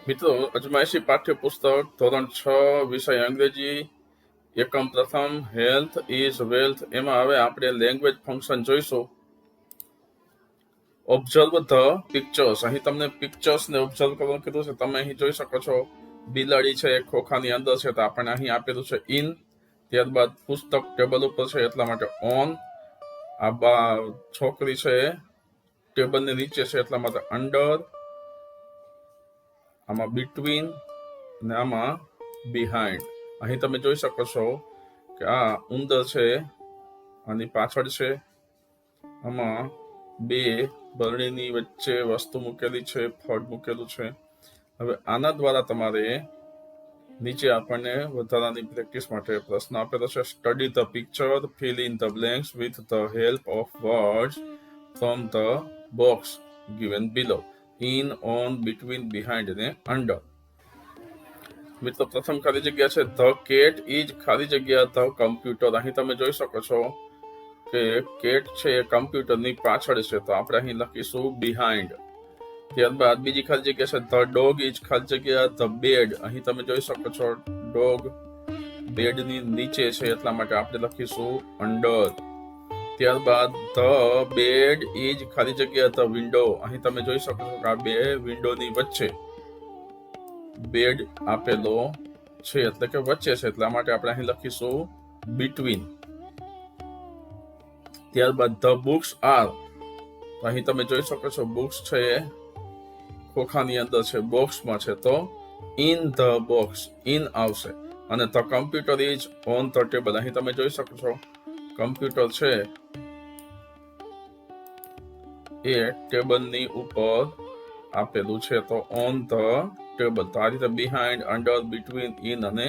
મિત્રો, અજમાયશી પાઠ્યપુસ્તક ધોરણ 6 વિષય અંગ્રેજી એકમ પ્રથમ હેલ્થ ઇઝ વેલ્થ એમાં હવે આપણે લેંગ્વેજ ફંક્શન જોઈશું. Observe the pictures. અહીં તમને પિક્ચર્સ ને ઓબ્ઝર્વ કરવાનું કીધું છે. તમે અહીં જોઈ શકો છો બિલાડી છે ખોખાની અંદર છે તો આપણને અહીં આપેલું છે ઇન. ત્યારબાદ પુસ્તક ટેબલ ઉપર છે એટલા માટે ઓન. આ છોકરી છે ટેબલની નીચે છે એટલા માટે અંડર. આમાં બિટવીન ને આમાં બિહાઇન્ડ. અહીં તમે જોઈ શકો છો કે આ ઉંદર છે આની પાછળ છે. આમાં બે બરણીની વચ્ચે વસ્તુ મૂકેલી છે, ફળ મૂકેલું છે. હવે આના દ્વારા તમારે નીચે આપણને વધારાની પ્રેક્ટિસ માટે પ્રશ્ન આપેલો છે. Study the picture, fill in the blanks with the help of words from the box given below. In, on, between, behind અને અંડર. મિત્રો, પ્રથમ ખાલી જગ્યા છે ધ કેટ ઇઝ ખાલી જગ્યા ધ કમ્પ્યુટર. અહીં તમે જોઈ શકો છો કે કેટ છે એ કમ્પ્યુટરની પાછળ છે તો આપણે અહીં લખીશું બિહાઇન્ડ. ત્યારબાદ બીજી ખાલી જગ્યા છે ધ ડોગ ઇઝ ખાલી જગ્યા ધ બેડ. અહીં તમે જોઈ શકો છો ડોગ બેડની નીચે છે એટલા માટે આપણે લખીશું અંડર. ત્યારબાદ ધ બેડ ઇઝ ખાલી જગ્યા ધ વિન્ડો. અહીં તમે જોઈ શકો છો કે આ બે વિન્ડોની વચ્ચે બેડ આપેલો છે એટલે કે વચ્ચે છે એટલા માટે આપણે અહીં લખીશું બિટવીન. ત્યારબાદ ધ બુક્સ આર. અહીં તમે જોઈ શકો છો બુક્સ છે એ ખોખાની અંદર છે, બોક્સમાં છે તો ઇન ધ બોક્સ, ઇન આવશે. અને the computer is on the table. અહીં તમે જોઈ શકો છો કમ્પ્યુટર છે એ ટેબલની ઉપર આપેલું છે તો ઓન ધ ટેબલ. તો આ રીતે બિહાઇન્ડ, અંડર, બિટવીન, ઇન અને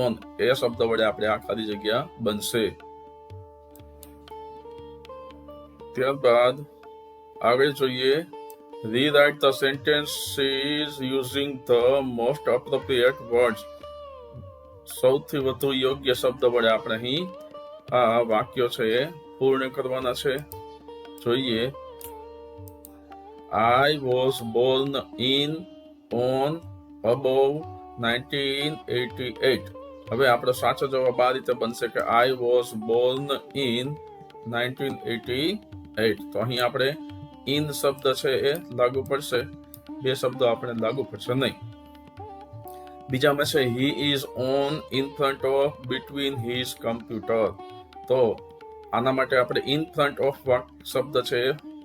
ઓન એ શબ્દ વડે આપણે આ ખાલી જગ્યા બનશે. ત્યારબાદ આગળ જોઈએ. Rewrite the sentences using the most appropriate words. સૌથી વધુ યોગ્ય શબ્દ વડે આપણે અહીં આ વાક્યો છે એ પૂર્ણ કરવાના છે. જોઈએ. I was born in, on, above 1988. હવે આપણો સાચો જવાબ આ રીતે બનશે કે I was born in 1988. તો અહીં આપણે ઇન શબ્દ છે એ લાગુ પડશે, બે શબ્દો આપણે લાગુ પડશે નહીં. બીજામાં છે he is on, in front of, between his computer. તો આના માટે આપણે ઇન ફ્રન્ટ ઓફ શબ્દ છે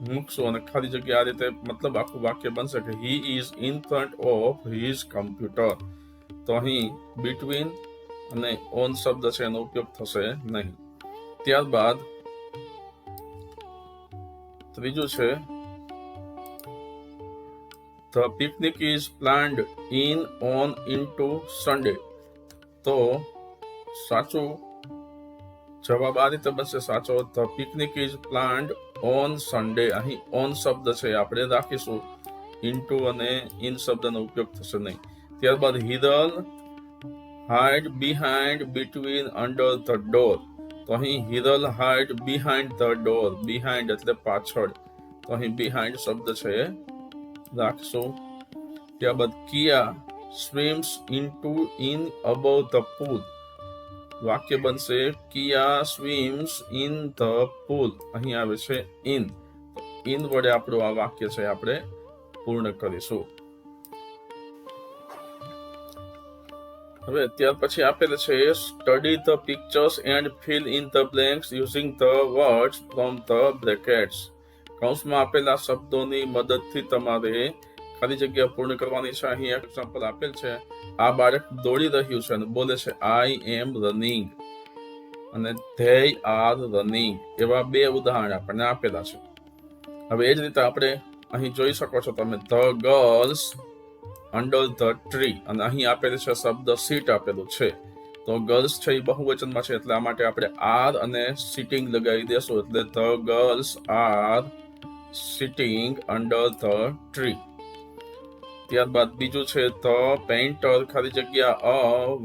મૂકશું અને ખાલી જગ્યા આ રીતે મતલબ આખું વાક્ય બનશે કે he is in front of his computer. તો અહીં between અને on શબ્દ છે એનો ઉપયોગ થશે નહીં. ત્યારબાદ ત્રીજું છે the picnic is planned in, on, into Sunday. તો સાચું જવાબ આ રીતે બનશે સાચો. The picnic is planned on Sunday. અહીં ઓન શબ્દ છે આપણે રાખીશું, ઇન્ટુ અને ઇન શબ્દનો ઉપયોગ થશે નહીં. ત્યારબાદ Hiral hide behind, between, under the door. તો અહીં Hiral hide behind the door. Behind એટલે પાછળ તો અહીં બિહાઇન્ડ શબ્દ છે રાખશું. ત્યારબાદ Kiya swims into, in, above the pool. વાક્ય બનશે કિયા સ્વિમ્સ ઇન ધ પૂલ. અહીં આવે છે ઇન. ઇન વડે આપણું આ વાક્ય છે આપણે પૂર્ણ કરીશું. હવે ત્યાર પછી આપેલ છે study the pictures and fill in the blanks using the words from the brackets. કૌંસમાં આપેલા શબ્દોની મદદથી તમારે ખાલી જગ્યા પૂર્ણ કરવાની છે. અહીં એક એક્ઝામ્પલ આપેલ છે. આ બાળક દોડી રહ્યું છે અને બોલે છે આઈ એમ રનિંગ અને ધે આર રનિંગ. એવા બે ઉદાહરણ આપણને આપેલા છે. હવે એ જ રીતે આપણે અહીં જોઈ શકો છો તમે the girls under the tree અને અહીં આપેલું છે શબ્દ સીટ આપેલું છે. તો ગર્લ્સ છે એ બહુવચનમાં છે એટલા માટે આપણે આર અને સિટિંગ લગાવી દેશું એટલે the girls are sitting under the tree. ત્યારબાદ બીજું છે ધ પેઇન્ટર ખાલી જગ્યા a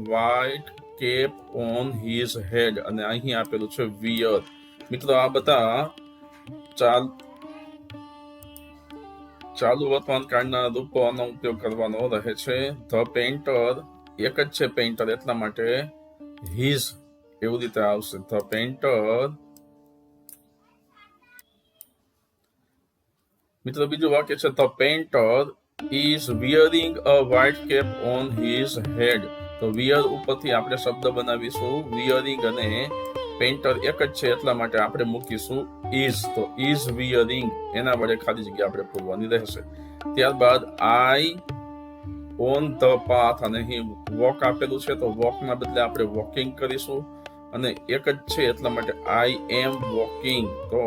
white cap on his head અને અહીં આપેલું છે વિયર. મિત્રો, આ બધા ચાલુ વર્તમાન કાળના રૂપોનો ઉપયોગ કરવાનો રહે છે. ધ પેઇન્ટર એક જ છે પેઇન્ટર, એટલા માટે હિઝ એવું રીતે આવશે. The painter. મિત્રો બીજું વાક્ય છે the painter is wearing a white cap on his head. તો વિયર ઉપરથી આપણે શબ્દ બનાવીશું વિયરિંગ, અને પેઇન્ટર એક જ છે એટલા માટે આપણે મૂકીશું ઇઝ. તો ઇઝ વિયરિંગ એના વડે ખાલી જગ્યા આપણે પૂરવાની રહેશે. ત્યારબાદ આઈ ઓન ધ પાથ, અને અહીં વોક આપેલું છે તો વોકના બદલે આપણે વોકિંગ કરીશું, અને એક જ છે એટલા માટે આઈ એમ વોકિંગ. તો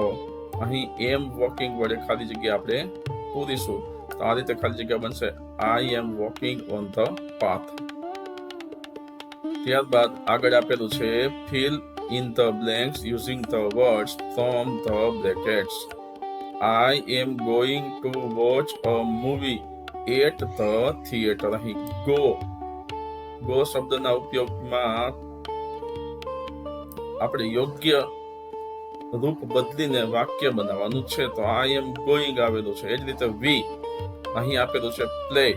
અહીં એમ વોકિંગ વડે ખાલી જગ્યા આપણે પૂરીશું. તો આ રીતે ખાલી જગ્યા બનશે I am walking on the path. ત્યારબાદ આગળ આપેલું છે fill in the blanks using the words from the brackets. I am going to watch a movie at the theatre. અહીં ગો શબ્દના ઉપયોગમાં આપણે યોગ્ય રૂપ બદલીને વાક્ય બનાવવાનું છે. તો આઈ એમ ગોઈંગ આવેલું છે. એ જ રીતે વી અહીં આપેલું છે પ્લે.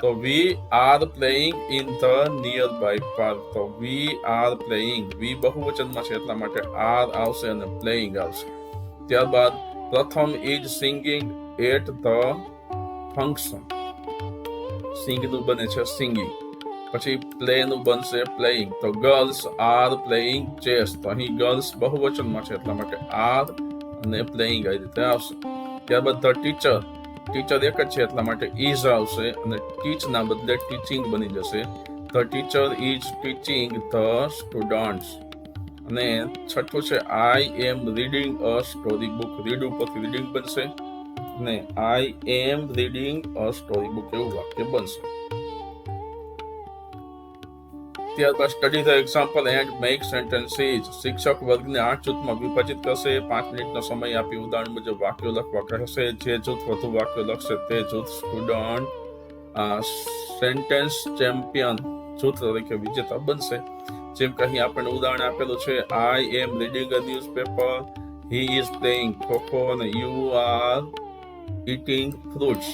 તો we are playing in the near by park. તો વી આર પ્લેઇંગ, વી બહુવચનમાં છે એટલા માટે આર આવશે અને પ્લેઇંગ આવશે. ત્યારબાદ Pratham is singing at the function. Sing નું બને છે સિંગિંગ. પછી પ્લે નું બનશે પ્લેઇંગ. તો ગર્લ્સ આર પ્લેઇંગ ચેસ. તો અહીં ગર્લ્સ બહુવચનમાં છે એટલા માટે આર અને પ્લેઇંગ આ રીતે આવશે. ત્યારબાદ ધ ટીચર એક જ છે એટલા માટે ઇઝ આવશે, અને ટીચ ના બદલે ટીચિંગ બની જશે. The teacher is teaching the students. અને છઠ્ઠું છે I am reading a story book. Read ઉપરથી રીડિંગ બનશે, અને I am reading a story book એવું વાક્ય બનશે. ત્યારબાદ study the example and make sentences. શિક્ષક વર્ગને 8 જૂથમાં વિભાજિત કરશે. 5 મિનિટનો સમય આપી ઉદાહરણ મુજબ વાક્યો લખવા કહેશે. જે જૂથ વધુ વાક્યો લખશે તે જૂથ સ્ટુડન્ટ સેન્ટેન્સ ચેમ્પિયન જૂથ તરીકે વિજેતા બનશે. જેમ કે અહીં આપણને ઉદાહરણ આપેલું છે I am reading a newspaper, he is playing kho-kho, અને યુ આર ઇટિંગ ફ્રૂટ્સ.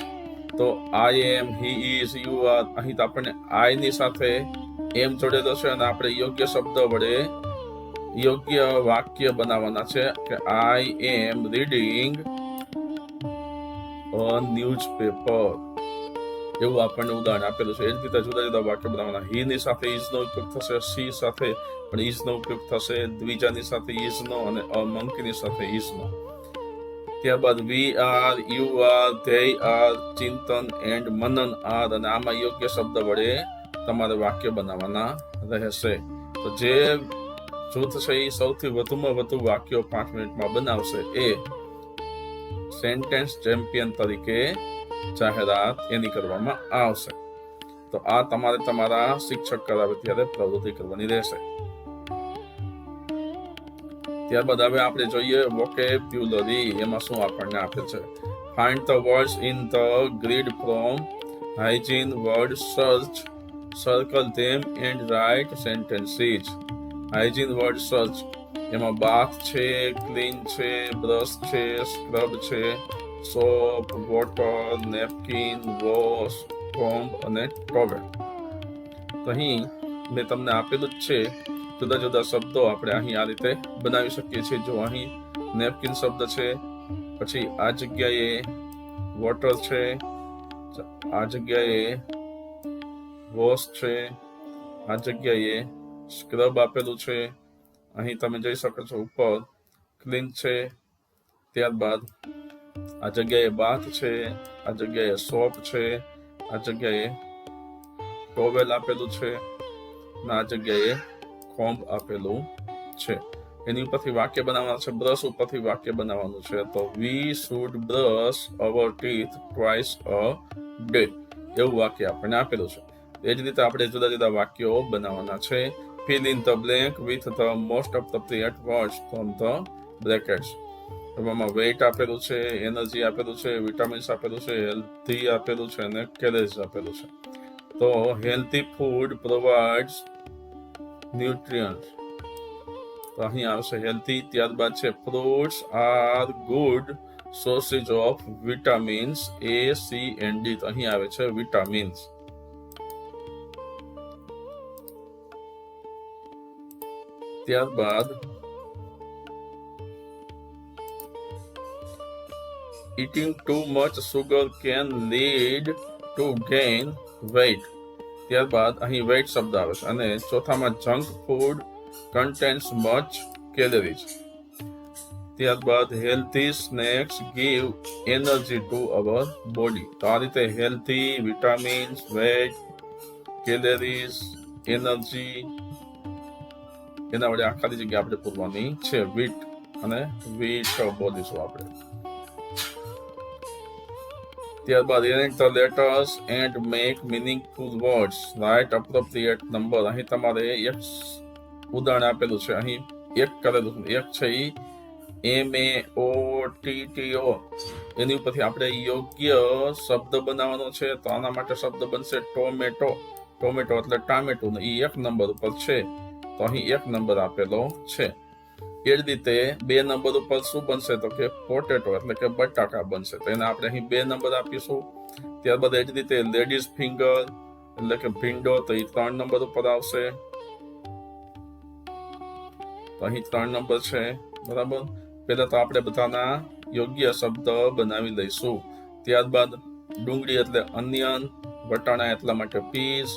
તો I am, he is, you are, અહીં તો આપણને આઈ ની સાથે એમ જોડેલો છે, અને આપણે યોગ્ય શબ્દ વડે યોગ્ય વાક્ય બનાવવાના છે કે આઈ એમ રીડિંગ અ ન્યૂઝપેપર એવું આપણને ઉદાહરણ આપેલું છે. એ જ રીતે જુદા જુદા વાક્ય બનાવવાના. હી ની સાથે ઇઝ નો ઉપયોગ થશે, સી સાથે પણ ઇઝ નો ઉપયોગ થશે, દ્વિજાની સાથે ઇઝ નો, અને અમંકની સાથે ઇઝ નો. ત્યારબાદ we are, you are, they are, Chintan and Manan are, અને આમાં યોગ્ય શબ્દ વડે તમારે વાક્ય બનાવવાના રહેશે. તો જે જૂથ છે એ સૌથી વધુમાં વધુ વાક્યો 5 મિનિટમાં બનાવશે એ સેન્ટેન્સ ચેમ્પિયન તરીકે જાહેરાત એની કરવામાં આવશે. તો આ તમારે તમારા શિક્ષક કરાવે ત્યારે પ્રવૃત્તિ કરવાની રહેશે. ત્યારબાદ હવે આપણે જોઈએ વોકેબ્યુલરી. એમાં શું આપણને આપે છે? Find the words in the grid from hygiene word search, circle them and write sentences. Hygiene word search એમાં બાથ છે, ક્લીન છે, બ્રશ છે, સ્ક્રબ છે, સોપ, વોટર, નેપકિન, વોશ, કોમ્બ અને ટોવેલ. તો અહીં મેં તમને આપેલું જ છે જુદા જુદા શબ્દો આપણે અહીં આ રીતે બનાવી શકીએ છીએ. જો અહીં નેપકિન શબ્દ છે, પછી આ જગ્યાએ વોટર છે, આ જગ્યાએ વોશ છે, આ જગ્યાએ સ્ક્રબ આપેલું છે, અહીં તમે જોઈ શકો છો ઉપર ક્લીન છે, ત્યારબાદ આ જગ્યાએ બાથ છે, આ જગ્યાએ સોપ છે, આ જગ્યાએ ટોવેલ આપેલું છે, અને આ જગ્યાએ કોમ્બ આપેલું છે. એની ઉપરથી વાક્ય બનાવવાનું છે. બ્રશ ઉપરથી વાક્ય બનાવવાનું છે. તો we should brush hour teeth twice a day એવું વાક્ય આપણને આપેલું છે. એ જ રીતે આપણે જુદા જુદા વાક્યો બનાવવાના છે. Fill in the blank with the most appropriate words from the brackets. એમાં વેઇટ આપેલું છે, એનર્જી આપેલું છે, વિટામિન્સ આપેલું છે, હેલ્ધી આપેલું છે, અને કેલરીઝ આપેલું છે. તો હેલ્ધી ફૂડ પ્રોવાઇડ્સ ન્યુટ્રિયન્ટ્સ. તો અહીં આવશે હેલ્ધી. ત્યારબાદ છે fruits are good sources of vitamins A, C and D. તો અહીં આવે છે વિટામિન્સ. ત્યારબાદ eating too much sugar can lead to gain weight. ત્યારબાદ અહીં weight શબ્દ આવે છે અને ચોથામાં junk food contains much calories. ત્યારબાદ healthy snacks give energy to our body. તો આ રીતે healthy, vitamins, weight, calories, energy એના વડે આખાની જગ્યા આપણે પૂરવાની છે. વીટ અને વીટ બોલીશું આપણે. ત્યારબાદ arrange the letters and make meaningful words. Write appropriate number. અહીં તમારે એક ઉદાહરણ આપેલું છે, અહીં એક કરેલું છે. એક છે MAOTTO. એની ઉપરથી આપણે યોગ્ય શબ્દ બનાવવાનો છે. તો આના માટે શબ્દ બનશે ટોમેટો. ટોમેટો એટલે ટામેટું. એ એક નંબર ઉપર છે, તો અહીં એક નંબર આપેલો છે. એ જ રીતે 2 નંબર ઉપર શું બનશે તો કે પોટેટો એટલે કે બટાકા બનશે. તો એને આપણે અહીં 2 નંબર આપીશું. ત્યારબાદ એ જ રીતે લેડીઝ ફિંગર એટલે કે ભીંડો, તો એ 3 નંબર ઉપર આવશે. તો અહીં 3 નંબર છે. બરાબર. પહેલા તો આપણે બધાના યોગ્ય શબ્દ બનાવી લઈશું. ત્યારબાદ ડુંગળી એટલે અનિયન, વટાણા એટલા માટે પીસ,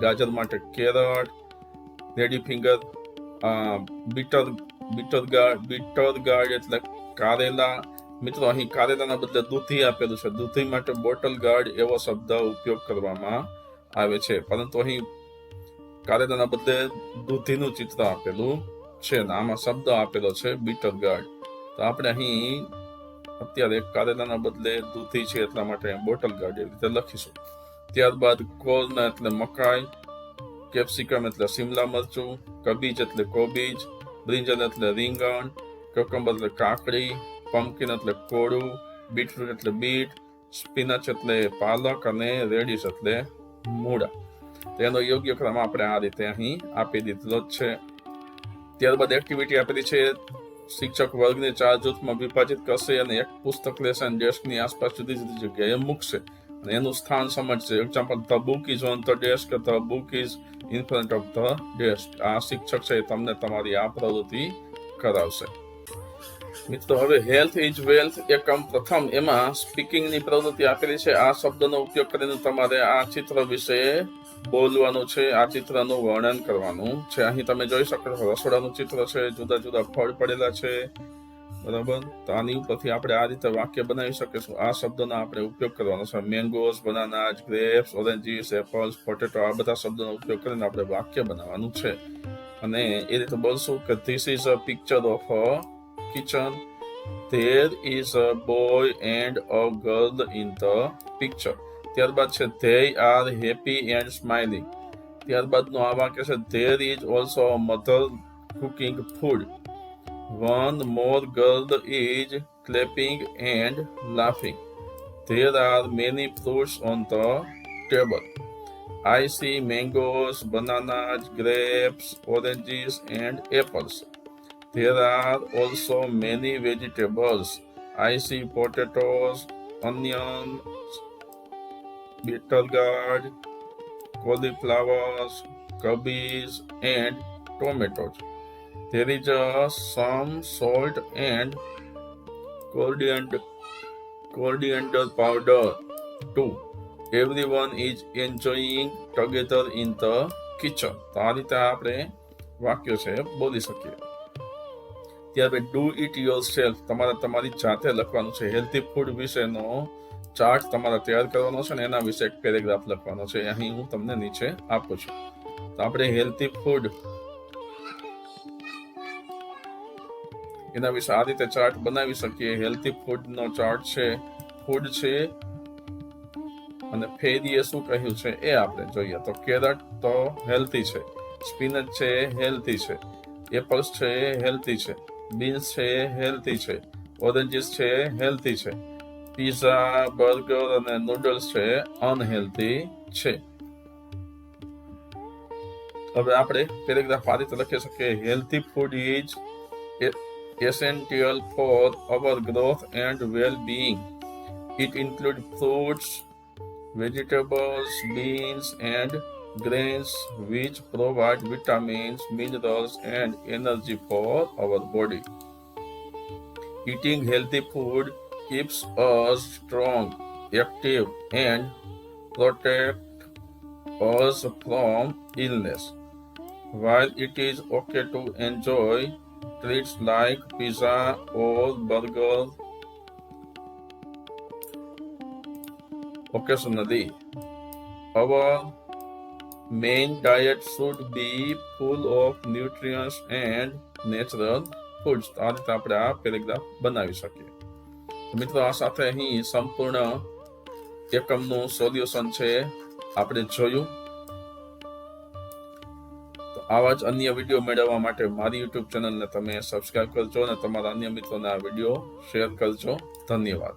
ગાજર માટે carrot, lady finger bitter guard એટલે કારેલા. મિત્રો અહીં કારેલાના બદલે દૂધી આપેલું છે. દૂધી માટે બોટલ ગાર્ડ એવો શબ્દ ઉપયોગ કરવામાં આવે છે, પરંતુ અહીં કારેલાના બદલે દૂધીનું ચિત્ર આપેલું છે ને આમાં શબ્દ આપેલો છે બીટર ગાર્ડ. તો આપણે અહીં અત્યારે કારેલાના બદલે દૂધી છે એટલા માટે બોટલ ગાર્ડ એવી રીતે લખીશું. ત્યારબાદ કોર્ન એટલે મકાઈ, કેપ્સિકમ એટલે શિમલા મરચું, કબીજ એટલે કોબીજ, બ્રિંજલ એટલે રીંગણ, કકમ્બર એટલે કાકડી, પમ્પકિન એટલે કોળું, બીટરૂટ એટલે બીટ, સ્પિનચ એટલે પાલક અને રેડિશ એટલે મૂળા. તેનો યોગ્ય ક્રમ આપણે આ રીતે અહીં આપી દીધેલો જ છે. ત્યારબાદ એક્ટિવિટી આપેલી છે. શિક્ષક વર્ગને 4 જૂથમાં વિભાજિત કરશે અને એક પુસ્તક લેશે અને ડેસ્કની આસપાસ જુદી જુદી જગ્યાએ મૂકશે અને એનું સ્થાન સમજશે. Example, the book is on the desk, the book is in front of the desk. આ શિક્ષક છે તમને તમારી આ પ્રવૃત્તિ કરાવશે. મિત્રો હવે હેલ્થ ઇઝ વેલ્થ એકમ પ્રથમ એમાં સ્પીકિંગની પ્રવૃત્તિ આપેલી છે. આ શબ્દનો ઉપયોગ કરીને તમારે આ ચિત્ર વિશે બોલવાનું છે, આ ચિત્રનું વર્ણન કરવાનું છે. અહીં તમે જોઈ શકો છો રસોડાનું ચિત્ર છે, જુદા જુદા ફળ પડેલા છે. બરાબર. તો આની ઉપરથી આપણે આ રીતે વાક્ય બનાવી શકીશું. આ શબ્દનો આપણે ઉપયોગ કરવાનો છે. Mangoes, બનાનાસ, grapes, oranges, apples, potato, આ બધા શબ્દોનો ઉપયોગ કરીને આપણે વાક્ય બનાવવાનું છે. અને એ રીતે બોલશું કે this is a picture of a kitchen. There is a boy and a girl in the picture. ત્યારબાદ છે they are happy and smiling. ત્યારબાદનો આ વાક્ય છે there is also a mother cooking food. One more girl is clapping and laughing. There are many fruits on the table. I see mangoes, bananas, grapes, oranges and apples. There are also many vegetables. I see potatoes, onions, bitter gourd, cauliflowers, cabbage, and tomatoes. There is some salt and coriander powder too. Everyone is enjoying together in the kitchen. તો આ રીતે આપણે વાક્યો છે બોલી શકીએ. ત્યારબાદ do it your self, તમારે તમારી જાતે લખવાનું છે. હેલ્ધી ફૂડ વિશેનો ચાર્ટ તમારે તૈયાર કરવાનો છે અને એના વિશે એક પેરેગ્રાફ લખવાનો છે. અહીં હું તમને નીચે આપું છું. તો આપણે હેલ્ધી ફૂડ એના વિશે આ રીતે ચાર્ટ બનાવી શકીએ. હેલ્ધી ફૂડનો ચાર્ટ છે. ફૂડ છે અને ફેરીએ શું કહ્યું છે એ આપણે જોઈએ. તો કેરટ તો હેલ્ધી છે, સ્પિનચ છે હેલ્ધી છે, એપલ્સ છે હેલ્ધી છે, બીન્સ છે હેલ્ધી છે, ઓરેન્જીસ છે હેલ્ધી છે, પીઝા, બર્ગર અને નૂડલ્સ છે અનહેલ્ધી છે. હવે આપણે પેરેગ્રાફ આ રીતે લખી શકીએ. Healthy food is essential for our growth and well-being. It includes fruits, vegetables, beans, and grains, which provide vitamins, minerals, and energy for our body. Eating healthy food keeps us strong, active, and protect us from illness. While it is okay to enjoy treats like pizza or burger occasionally, our main diet should be full of nutrients and natural foods. તો આ રીતે આપણે આ paragraph બનાવી શકીએ. મિત્રો, આ સાથે અહીં સંપૂર્ણ એકમનું સોલ્યુશન છે આપણે જોયું. તો આવા જ અન્ય વિડીયો મેળવવા માટે મારી યુટ્યુબ ચેનલને તમે સબસ્ક્રાઇબ કરજો અને તમારા અન્ય મિત્રોને આ વિડીયો શેર કરજો. ધન્યવાદ.